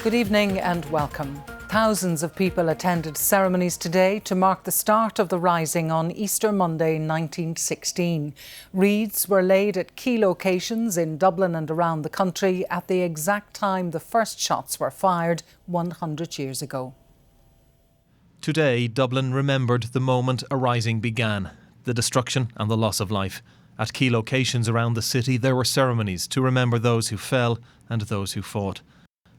Good evening and welcome. Thousands of people attended ceremonies today to mark the start of the Rising on Easter Monday 1916. Wreaths were laid at key locations in Dublin and around the country at the exact time the first shots were fired 100 years ago. Today, Dublin remembered the moment a rising began, the destruction and the loss of life. At key locations around the city, there were ceremonies to remember those who fell and those who fought.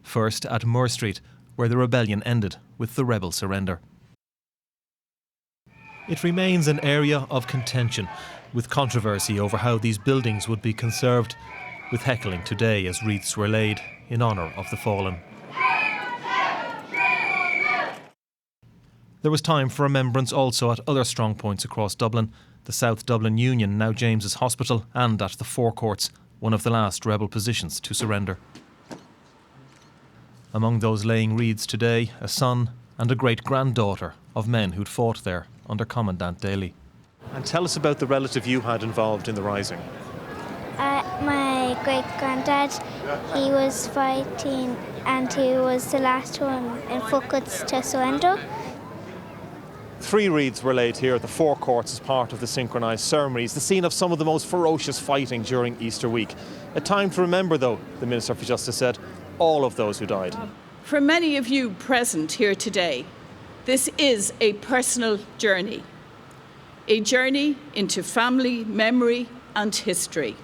First at Moore Street, where the rebellion ended with the rebel surrender. It remains an area of contention, with controversy over how these buildings would be conserved, with heckling today as wreaths were laid in honour of the fallen. There was time for remembrance also at other strong points across Dublin, the South Dublin Union, now James's Hospital, and at the Four Courts, one of the last rebel positions to surrender. Among those laying wreaths today, a son and a great-granddaughter of men who'd fought there under Commandant Daly. And tell us about the relative you had involved in the Rising. My great-granddad, he was fighting and he was the last one in Footcuts to surrender. 3 wreaths were laid here at the Four Courts as part of the synchronised ceremonies, the scene of some of the most ferocious fighting during Easter week. A time to remember, though, the Minister for Justice said, all of those who died. For many of you present here today, this is a personal journey. A journey into family, memory and history.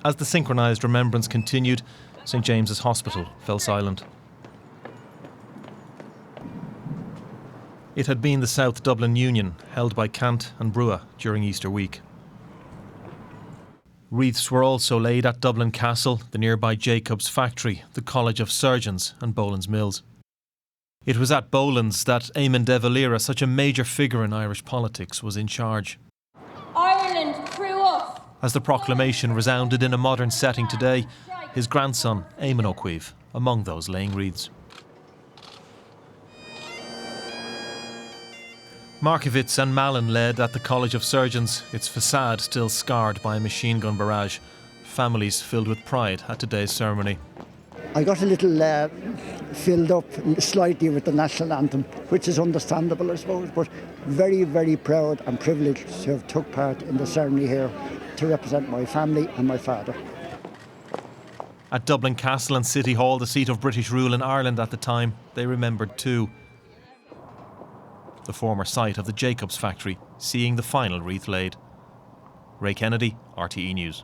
As the synchronised remembrance continued, St James's Hospital fell silent. It had been the South Dublin Union, held by Cant and Brua during Easter week. Wreaths were also laid at Dublin Castle, the nearby Jacobs Factory, the College of Surgeons and Boland's Mills. It was at Boland's that Eamon de Valera, such a major figure in Irish politics, was in charge. Ireland through us. As the proclamation resounded in a modern setting today, his grandson, Eamon O'Queeve, among those laying wreaths. Markiewicz and Mallon led at the College of Surgeons, its facade still scarred by a machine gun barrage. Families filled with pride at today's ceremony. I got a little filled up slightly with the national anthem, which is understandable, I suppose, but very, very proud and privileged to have took part in the ceremony here to represent my family and my father. At Dublin Castle and City Hall, the seat of British rule in Ireland at the time, they remembered too. The former site of the Jacobs Factory, seeing the final wreath laid. Ray Kennedy, RTE News.